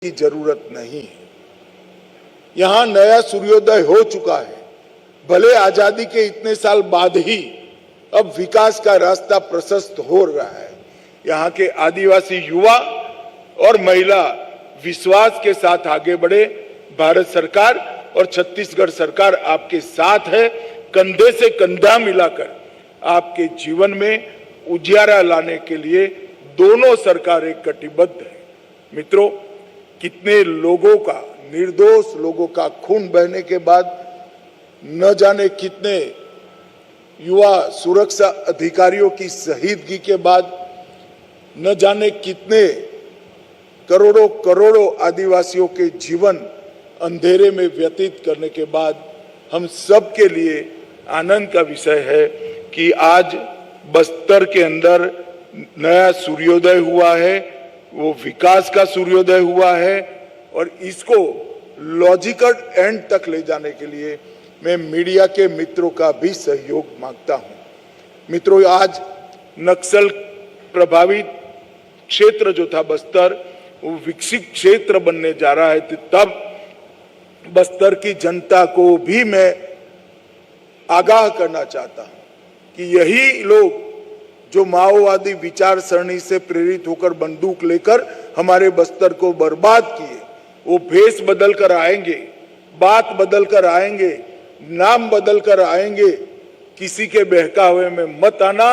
की जरूरत नहीं है। यहाँ नया सूर्योदय हो चुका है। भले आजादी के इतने साल बाद ही अब विकास का रास्ता प्रशस्त हो रहा है। यहाँ के आदिवासी युवा और महिला विश्वास के साथ आगे बढ़े। भारत सरकार और छत्तीसगढ़ सरकार आपके साथ है। कंधे से कंधा मिलाकर आपके जीवन में उजियारा लाने के लिए दोनों सरकारें कटिबद्ध है। मित्रों, कितने लोगों का, निर्दोष लोगों का खून बहने के बाद न जाने कितने युवा सुरक्षा अधिकारियों की शहीदगी के बाद न जाने कितने करोड़ों करोड़ों आदिवासियों के जीवन अंधेरे में व्यतीत करने के बाद हम सब के लिए आनंद का विषय है कि आज बस्तर के अंदर नया सूर्योदय हुआ है। वो विकास का सूर्योदय हुआ है और इसको लॉजिकल एंड तक ले जाने के लिए मैं मीडिया के मित्रों का भी सहयोग मांगता हूं। मित्रों, आज नक्सल प्रभावित क्षेत्र जो था बस्तर, वो विकसित क्षेत्र बनने जा रहा है। तब बस्तर की जनता को भी मैं आगाह करना चाहता हूं कि यही लोग जो माओवादी विचार सरणी से प्रेरित होकर बंदूक लेकर हमारे बस्तर को बर्बाद किए, वो भेष बदल कर आएंगे, बात बदल कर आएंगे, नाम बदल कर आएंगे। किसी के बहकावे में मत आना।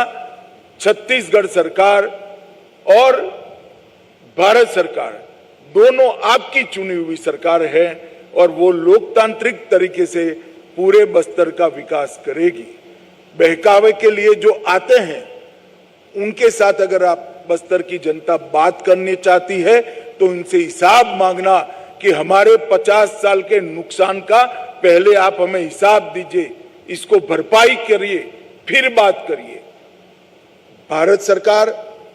छत्तीसगढ़ सरकार और भारत सरकार दोनों आपकी चुनी हुई सरकार है और वो लोकतांत्रिक तरीके से पूरे बस्तर का विकास करेगी। बहकावे के लिए जो आते हैं उनके साथ अगर आप बस्तर की जनता बात करनी चाहती है तो उनसे हिसाब मांगना कि हमारे 50 साल के नुकसान का पहले आप हमें हिसाब दीजिए, इसको भरपाई करिए, फिर बात करिए। भारत सरकार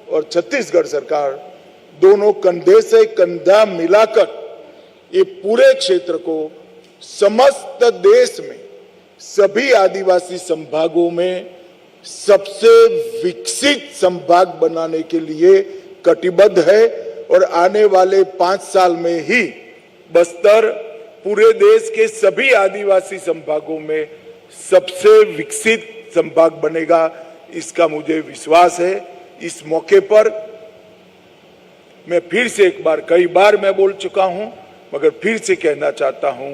और छत्तीसगढ़ सरकार दोनों कंधे से कंधा मिलाकर ये पूरे क्षेत्र को समस्त देश में सभी आदिवासी संभागों में सबसे विकसित संभाग बनाने के लिए कटिबद्ध है और आने वाले 5 साल में ही बस्तर पूरे देश के सभी आदिवासी संभागों में सबसे विकसित संभाग बनेगा, इसका मुझे विश्वास है। इस मौके पर मैं फिर से एक बार, कई बार मैं बोल चुका हूं मगर फिर से कहना चाहता हूं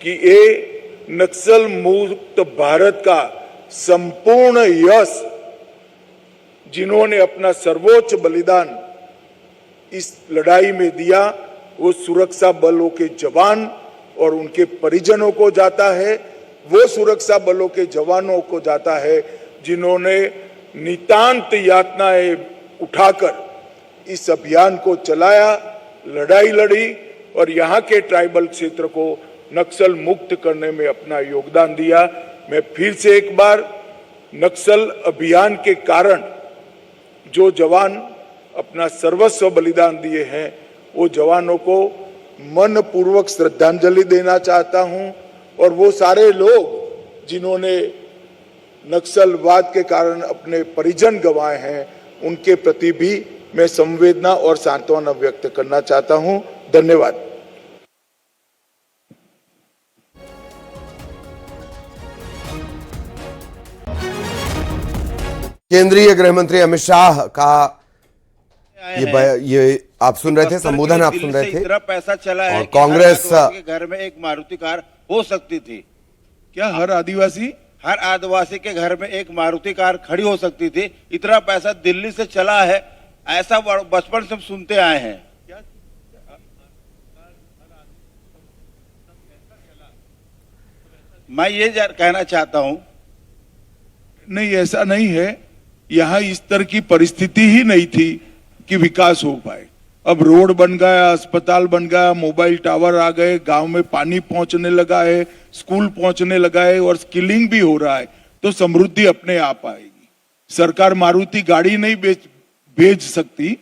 कि ये नक्सल मुक्त भारत का संपूर्ण यश जिन्होंने अपना सर्वोच्च बलिदान इस लड़ाई में दिया, वो सुरक्षा बलों के जवान और उनके परिजनों को जाता है। वो सुरक्षा बलों के जवानों को जाता है जिन्होंने नितांत यातनाएं उठाकर इस अभियान को चलाया, लड़ाई लड़ी और यहाँ के ट्राइबल क्षेत्र को नक्सल मुक्त करने में अपना योगदान दिया। मैं फिर से एक बार नक्सल अभियान के कारण जो जवान अपना सर्वस्व बलिदान दिए हैं, वो जवानों को मन पूर्वक श्रद्धांजलि देना चाहता हूं और वो सारे लोग जिन्होंने नक्सलवाद के कारण अपने परिजन गंवाए हैं, उनके प्रति भी मैं संवेदना और सांत्वना व्यक्त करना चाहता हूं। धन्यवाद। केंद्रीय गृह मंत्री अमित शाह का ये आप सुन रहे थे, संबोधन आप सुन रहे थे। इतना पैसा चला है और कांग्रेस के घर में एक मारुति कार हो सकती थी क्या? हर आदिवासी के घर में एक मारुति कार खड़ी हो सकती थी। इतना पैसा दिल्ली से चला है, ऐसा बचपन से सुनते आए हैं। मैं ये कहना चाहता हूं, नहीं, ऐसा नहीं है। यहाँ इस तरह की परिस्थिति ही नहीं थी कि विकास हो पाए। अब रोड बन गया, अस्पताल बन गया, मोबाइल टावर आ गए, गांव में पानी पहुंचने लगा है, स्कूल पहुंचने लगा है और स्किलिंग भी हो रहा है, तो समृद्धि अपने आप आएगी। सरकार मारुति गाड़ी नहीं भेज सकती,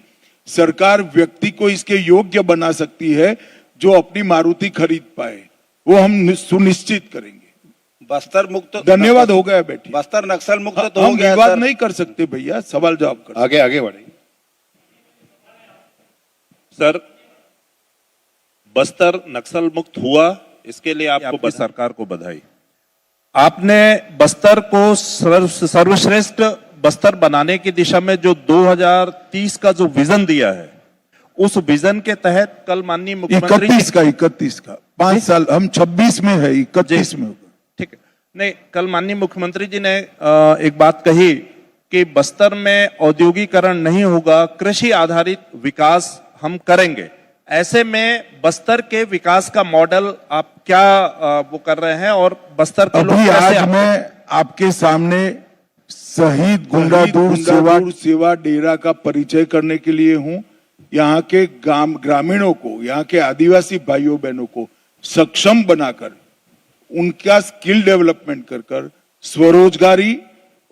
सरकार व्यक्ति को इसके योग्य बना सकती है जो अपनी मारुति खरीद पाए, वो हम सुनिश्चित करेंगे। बस्तर मुक्त, धन्यवाद, हो गया बेटी। बस्तर नक्सल मुक्त तो हो गया। विवाद नहीं कर सकते भैया, सवाल जवाब कर। आगे बढ़े सर। बस्तर नक्सल मुक्त हुआ, इसके लिए आपको सरकार को बधाई। आपने बस्तर को सर्वश्रेष्ठ बस्तर बनाने की दिशा में जो 2030 का जो विजन दिया है, उस विजन के तहत कल माननीय मुख्यमंत्री 31 का 5 साल, हम 26 में है, 31 में होगा। ठीक है, नहीं, कल माननीय मुख्यमंत्री जी ने एक बात कही कि बस्तर में औद्योगिकरण नहीं होगा, कृषि आधारित विकास हम करेंगे। ऐसे में बस्तर के विकास का मॉडल आप क्या वो कर रहे हैं और बस्तर के लोग अभी कैसे आज मैं आपके सामने शहीद गुंडादूर सेवा डेरा का परिचय करने के लिए हूं। यहाँ के ग्रामीणों को, यहाँ के आदिवासी भाइयों बहनों को सक्षम बनाकर उनका स्किल डेवलपमेंट कर स्वरोजगारी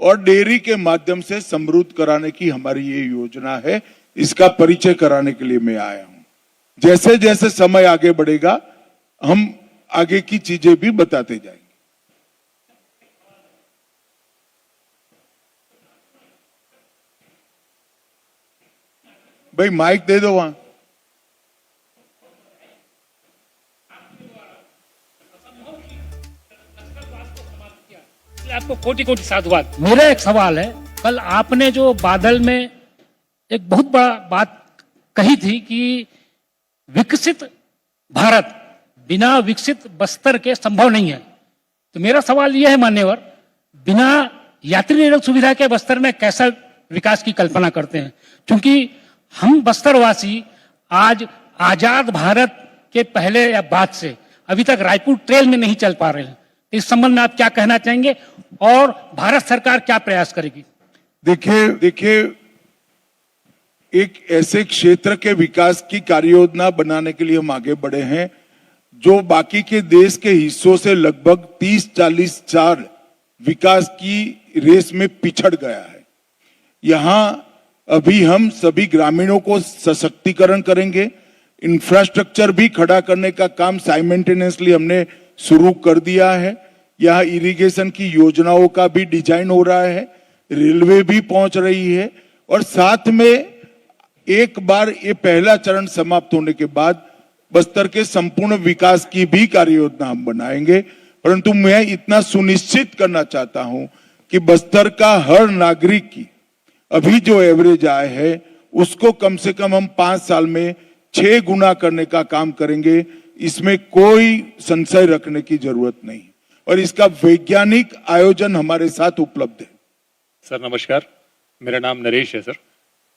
और डेयरी के माध्यम से समृद्ध कराने की हमारी ये योजना है। इसका परिचय कराने के लिए मैं आया हूं। जैसे जैसे समय आगे बढ़ेगा हम आगे की चीजें भी बताते जाएंगे। भाई माइक दे दो वहां। आपको कोटि कोटि साधुवाद। मेरा एक सवाल है, कल आपने जो बादल में एक बहुत बड़ा बात कही थी कि विकसित भारत बिना विकसित बस्तर के संभव नहीं है। तो मेरा सवाल यह है मान्यवर, बिना यात्री निलक सुविधा के बस्तर में कैसा विकास की कल्पना करते हैं? क्योंकि हम बस्तरवासी आज आजाद भारत के पहले या बाद से अभी तक रायपुर ट्रेल में नहीं चल पा रहे हैं। इस संबंध में आप क्या कहना चाहेंगे और भारत सरकार क्या प्रयास करेगी? देखिए एक ऐसे क्षेत्र के विकास की कार्य योजना बनाने के लिए हम आगे बढ़े हैं जो बाकी के देश के हिस्सों से लगभग 30-40 साल विकास की रेस में पिछड़ गया है। यहां अभी हम सभी ग्रामीणों को सशक्तिकरण करेंगे, इंफ्रास्ट्रक्चर भी खड़ा करने का काम साइमल्टेनियसली हमने शुरू कर दिया है। यहाँ इरिगेशन की योजनाओं का भी डिजाइन हो रहा है, रेलवे भी पहुंच रही है और साथ में एक बार ये पहला चरण समाप्त होने के बाद बस्तर के संपूर्ण विकास की भी कार्य योजना हम बनाएंगे। परंतु मैं इतना सुनिश्चित करना चाहता हूं कि बस्तर का हर नागरिक की अभी जो एवरेज आय है उसको कम से कम हम 5 साल में 6 गुना करने का काम करेंगे। इसमें कोई संशय रखने की जरूरत नहीं और इसका वैज्ञानिक आयोजन हमारे साथ उपलब्ध है। सर नमस्कार, मेरा नाम नरेश है। सर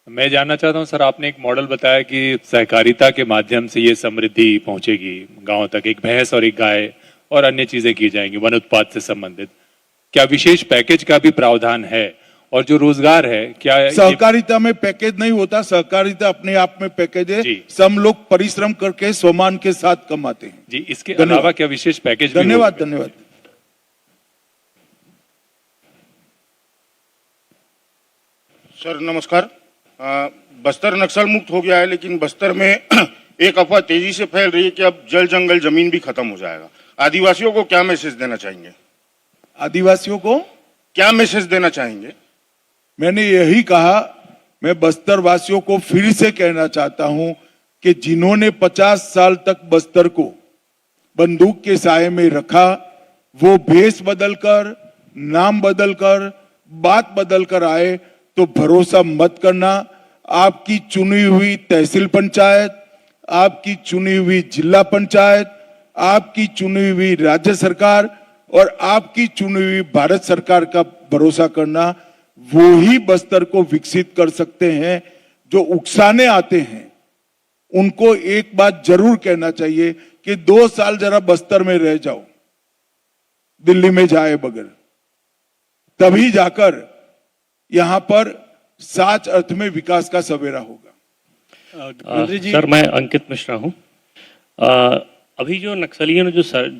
मैं जानना चाहता हूं, सर आपने एक मॉडल बताया कि सहकारिता के माध्यम से ये समृद्धि पहुंचेगी गांव तक, एक भैंस और एक गाय और अन्य चीजें की जाएंगी वन उत्पाद से संबंधित। क्या विशेष पैकेज का भी प्रावधान है? और जो रोजगार है क्या सहकारिता में पैकेज नहीं होता, सहकारिता अपने आप में पैकेज है। सब लोग परिश्रम करके स्वमान के साथ कमाते हैं जी। इसके अलावा क्या विशेष पैकेज? धन्यवाद। सर नमस्कार। बस्तर नक्सल मुक्त हो गया है, लेकिन बस्तर में एक अफवाह तेजी से फैल रही है कि अब जल जंगल जमीन भी खत्म हो जाएगा। आदिवासियों को क्या मैसेज देना चाहेंगे? आदिवासियों को क्या मैसेज देना चाहेंगे? मैंने यही कहा, मैं बस्तर वासियों को फिर से कहना चाहता हूं कि जिन्होंने 50 साल तक बस्तर को बंदूक के साये में रखा, वो भेष बदलकर, नाम बदलकर, बात बदलकर आए तो भरोसा मत करना। आपकी चुनी हुई तहसील पंचायत, आपकी चुनी हुई जिला पंचायत, आपकी चुनी हुई राज्य सरकार और आपकी चुनी हुई भारत सरकार का भरोसा करना, वो ही बस्तर को विकसित कर सकते हैं। जो उकसाने आते हैं उनको एक बात जरूर कहना चाहिए कि 2 साल जरा बस्तर में रह जाओ, दिल्ली में जाए बगैर, तभी जाकर यहां पर सच अर्थ में विकास का सवेरा होगा। सर मैं अंकित मिश्रा हूं। अभी जो नक्सलियों ने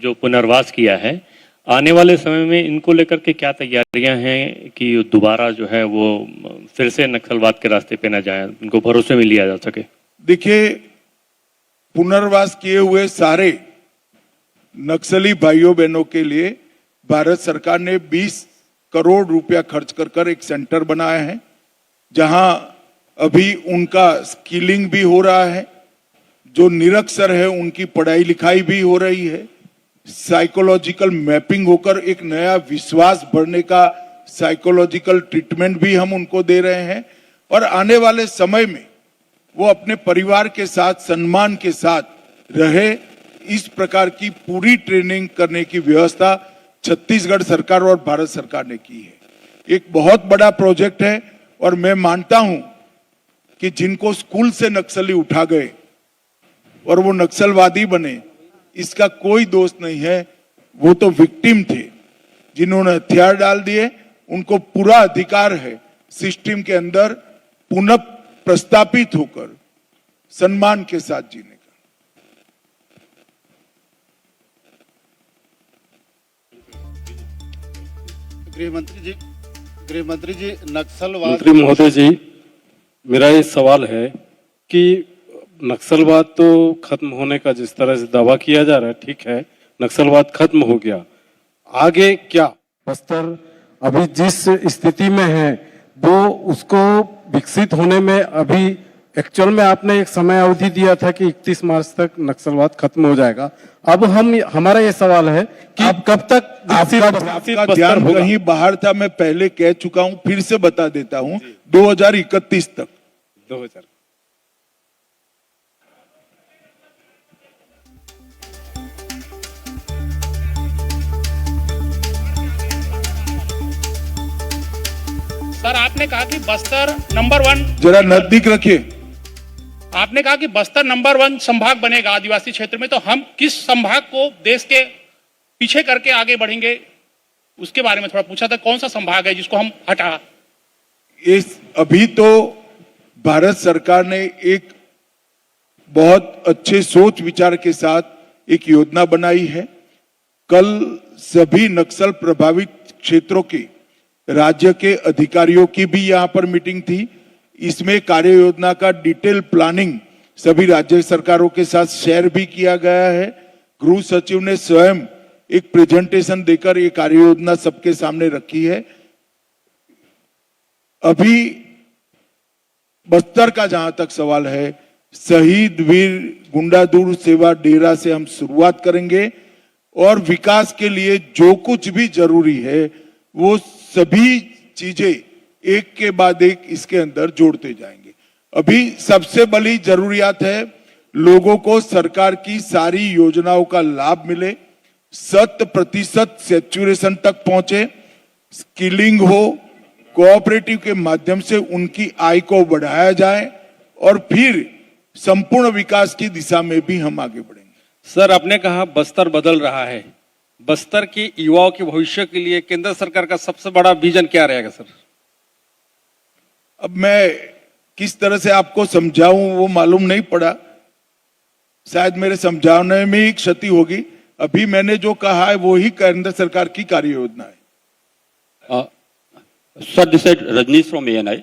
जो पुनर्वास किया है, आने वाले समय में इनको लेकर के क्या तैयारियां हैं कि दोबारा जो है वो फिर से नक्सलवाद के रास्ते पे न जाए, इनको भरोसे में लिया जा सके? देखिए, पुनर्वास किए हुए सारे नक्सली भाइयों बहनों के लिए भारत सरकार ने 20 करोड़ रुपया खर्च कर एक सेंटर बनाया है, जहां अभी उनका स्किलिंग भी हो रहा है। जो निरक्षर है उनकी पढ़ाई लिखाई भी हो रही है, साइकोलॉजिकल मैपिंग होकर एक नया विश्वास बढ़ने का साइकोलॉजिकल ट्रीटमेंट भी हम उनको दे रहे हैं, और आने वाले समय में वो अपने परिवार के साथ सम्मान के साथ रहे, इस प्रकार की पूरी ट्रेनिंग करने की व्यवस्था छत्तीसगढ़ सरकार और भारत सरकार ने की है। एक बहुत बड़ा प्रोजेक्ट है, और मैं मानता हूं कि जिनको स्कूल से नक्सली उठा गए और वो नक्सलवादी बने, इसका कोई दोष नहीं है, वो तो विक्टिम थे। जिन्होंने हथियार डाल दिए उनको पूरा अधिकार है सिस्टम के अंदर पुनः प्रस्तापित होकर सम्मान के साथ जीने का। गृहमंत्री जी नक्सलवाद मंत्री महोदय जी, मेरा ये सवाल है कि नक्सलवाद तो खत्म होने का जिस तरह से दावा किया जा रहा है, ठीक है, नक्सलवाद खत्म हो गया, आगे क्या? बस्तर अभी जिस स्थिति में है वो उसको विकसित होने में अभी एक्चुअल में आपने एक समय अवधि दिया था कि 31 मार्च तक नक्सलवाद खत्म हो जाएगा। अब हमारा ये सवाल है कि अब कब तक आपका ध्यान कहीं बाहर था, मैं पहले कह चुका हूं, फिर से बता देता हूं, 2031 तक। 2000 सर, आपने कहा कि बस्तर नंबर 1, जरा नजदीक रखिए। आपने कहा कि बस्तर नंबर 1 संभाग बनेगा आदिवासी क्षेत्र में, तो हम किस संभाग को देश के पीछे करके आगे बढ़ेंगे, उसके बारे में थोड़ा पूछा था। कौन सा संभाग है जिसको हम हटा? अभी तो भारत सरकार ने एक बहुत अच्छे सोच विचार के साथ एक योजना बनाई है। कल सभी नक्सल प्रभावित क्षेत्रों के राज्य के अधिकारियों की भी यहां पर मीटिंग थी। इसमें कार्य योजना का डिटेल प्लानिंग सभी राज्य सरकारों के साथ शेयर भी किया गया है। गृह सचिव ने स्वयं एक प्रेजेंटेशन देकर ये कार्य योजना सबके सामने रखी है। अभी बस्तर का जहां तक सवाल है, शहीद वीर गुंडादुर सेवा डेरा से हम शुरुआत करेंगे, और विकास के लिए जो कुछ भी जरूरी है वो सभी चीजें एक के बाद एक इसके अंदर जोड़ते जाएंगे। अभी सबसे बड़ी जरूरियात है लोगों को सरकार की सारी योजनाओं का लाभ मिले, 100% सैचुरेशन तक पहुंचे, स्किलिंग हो, कोऑपरेटिव के माध्यम से उनकी आय को बढ़ाया जाए, और फिर संपूर्ण विकास की दिशा में भी हम आगे बढ़ेंगे। सर, आपने कहा बस्तर बदल रहा है, बस्तर के युवाओं के भविष्य के लिए केंद्र सरकार का सबसे बड़ा विजन क्या रहेगा सर? अब मैं किस तरह से आपको समझाऊं वो मालूम नहीं पड़ा, शायद मेरे समझाने में ही क्षति होगी। अभी मैंने जो कहा है वो ही केंद्र सरकार की कार्य योजना है। Sir, this is Rajneesh from ANI।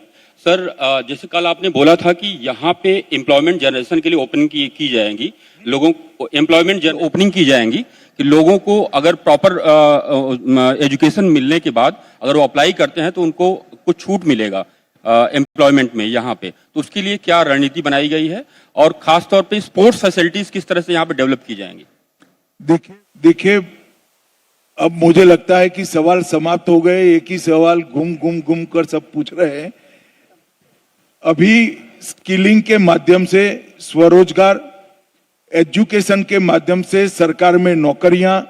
Sir, जैसे कल आपने बोला था कि यहाँ पे एम्प्लॉयमेंट जनरेशन के लिए ओपनिंग की जाएंगी, लोगों को एम्प्लॉयमेंट ओपनिंग की जाएंगी कि लोगों को अगर प्रॉपर एजुकेशन मिलने के बाद अगर वो अप्लाई करते हैं तो उनको कुछ छूट मिलेगा एम्प्लॉयमेंट में यहाँ पे, तो उसके लिए क्या रणनीति बनाई गई है, और खास तौर पे स्पोर्ट्स फैसिलिटीज किस तरह से यहाँ पे डेवलप की जाएंगी? देखिए, अब मुझे लगता है कि सवाल समाप्त हो गए, एक ही सवाल घूम कर सब पूछ रहे हैं। अभी स्किलिंग के माध्यम से स्वरोजगार, एजुकेशन के माध्यम से सरकार में नौकरियां,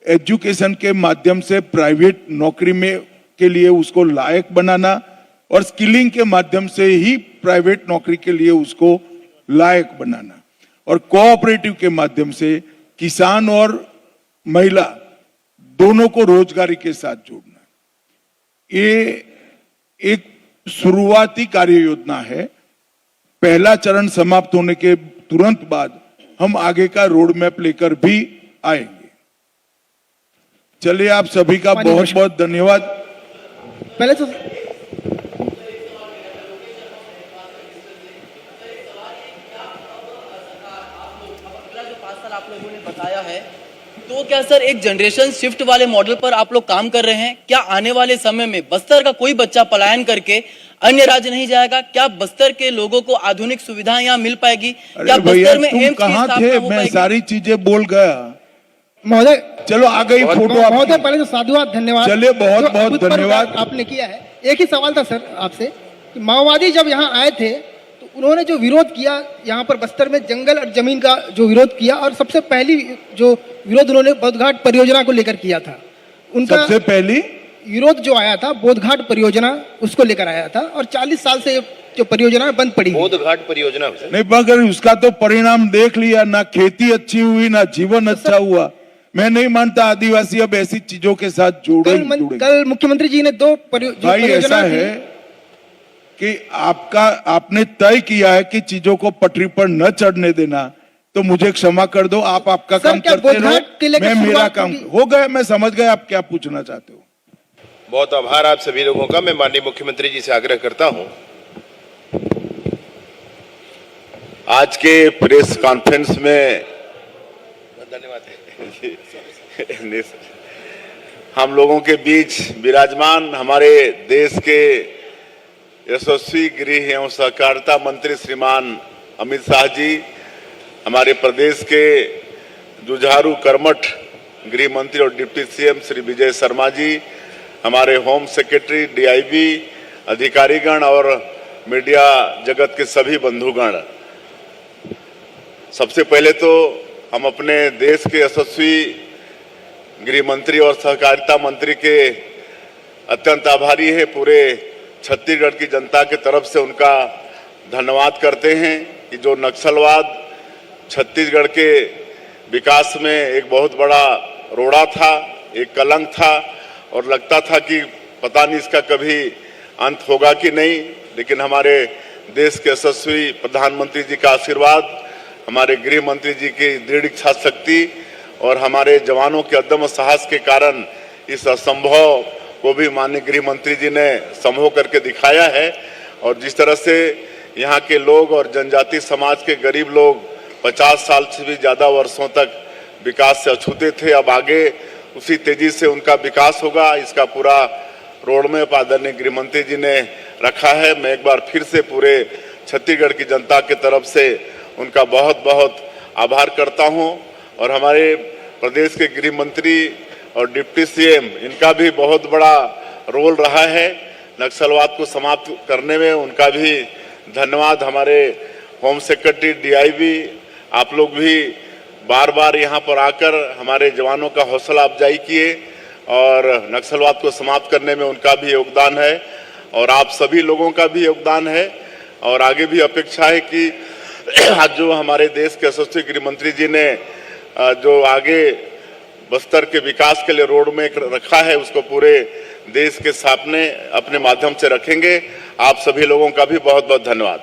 एजुकेशन के माध्यम से प्राइवेट नौकरी में के लिए उसको लायक बनाना, और स्किलिंग के माध्यम से ही प्राइवेट नौकरी के लिए उसको लायक बनाना, और कोऑपरेटिव के माध्यम से किसान और महिला दोनों को रोजगारी के साथ जोड़ना। ये एक शुरुआती कार्य योजना है। पहला चरण समाप्त होने के तुरंत बाद हम आगे का रोड मैप लेकर भी आएंगे। चलिए, आप सभी का बहुत बहुत धन्यवाद। पहले तो आप लोगों ने बताया है, तो क्या सर एक जनरेशन शिफ्ट वाले मॉडल पर आप लोग काम कर रहे हैं? क्या आने वाले समय में बस्तर का कोई बच्चा पलायन करके अन्य राज्य नहीं जाएगा? क्या बस्तर के लोगों को आधुनिक सुविधाएं यहाँ मिल पाएगी? अरे क्या भैया बस्तर में तुम एम्स की कहाँ स्थापना थे? हो मैं पाएगी? सारी चीजें बोल गया। महोदय, चलो आ गई फोटो आपकी। महोदय पहले तो साधुवाद, धन्यवाद। चलिए, बहुत जो बहुत अभूतपूर्व धन्यवाद। आपने किया है। एक ही सवाल था सर आपसे कि माओवादी जब यहाँ आए थे तो उन्होंने जो विरोध किया यहाँ पर बस्तर में जंगल और जमीन का जो विरोध किया, और सबसे पहली जो विरोध उन्होंने बोधघाट परियोजना को लेकर किया था। उनका सबसे पहली विरोध जो आया था बोधघाट परियोजना, उसको लेकर आया था, और 40 साल से जो परियोजना बंद पड़ी हुई। बोधघाट परियोजना नहीं, मगर उसका तो परिणाम देख लिया ना, खेती अच्छी हुई ना जीवन अच्छा हुआ। मैं नहीं मानता आदिवासी अब ऐसी चीजों के साथ जुड़े। कल मुख्यमंत्री जी ने दो भाई ऐसा है कि आपने तय किया है कि चीजों को पटरी पर न चढ़ने देना, तो मुझे क्षमा कर दो। आप आपका काम करते रहो, मैं मेरा काम हो गया। मैं समझ गया आप क्या पूछना चाहते हो। बहुत आभार आप सभी लोगों का। मैं माननीय मुख्यमंत्री जी से आग्रह करता हूं, आज के प्रेस कॉन्फ्रेंस में धन्यवाद हम लोगों के बीच विराजमान हमारे देश के यशस्वी गृह एवं सहकारिता मंत्री श्रीमान अमित शाह जी, हमारे प्रदेश के जुझारू कर्मठ गृह मंत्री और डिप्टी सीएम श्री विजय शर्मा जी, हमारे होम सेक्रेटरी, डीआईबी अधिकारीगण और मीडिया जगत के सभी बंधुगण, सबसे पहले तो हम अपने देश के यशस्वी गृह मंत्री और सहकारिता मंत्री के अत्यंत आभारी है। पूरे छत्तीसगढ़ की जनता की तरफ से उनका धन्यवाद करते हैं कि जो नक्सलवाद छत्तीसगढ़ के विकास में एक बहुत बड़ा रोड़ा था, एक कलंक था, और लगता था कि पता नहीं इसका कभी अंत होगा कि नहीं। लेकिन हमारे देश के यशस्वी प्रधानमंत्री जी का आशीर्वाद, हमारे गृह मंत्री जी की दृढ़ इच्छा शक्ति और हमारे जवानों के अदम्य साहस के कारण इस असंभव को भी माननीय गृह मंत्री जी ने संभव करके दिखाया है। और जिस तरह से यहाँ के लोग और जनजाति समाज के गरीब लोग 50 साल से भी ज़्यादा वर्षों तक विकास से अछूते थे, अब आगे उसी तेजी से उनका विकास होगा। इसका पूरा रोड मैप आदरणीय गृह मंत्री जी ने रखा है। मैं एक बार फिर से पूरे छत्तीसगढ़ की जनता की तरफ से उनका बहुत बहुत आभार करता हूं। और हमारे प्रदेश के गृह मंत्री और डिप्टी सीएम, इनका भी बहुत बड़ा रोल रहा है नक्सलवाद को समाप्त करने में, उनका भी धन्यवाद। हमारे होम सेक्रेटरी, डीआईबी, आप लोग भी बार बार यहाँ पर आकर हमारे जवानों का हौसला अफजाई किए और नक्सलवाद को समाप्त करने में उनका भी योगदान है और आप सभी लोगों का भी योगदान है। और आगे भी अपेक्षा है कि आज जो हमारे देश के यशस्वी गृह मंत्री जी ने जो आगे बस्तर के विकास के लिए रोड में रखा है, उसको पूरे देश के सामने अपने माध्यम से रखेंगे। आप सभी लोगों का भी बहुत बहुत धन्यवाद।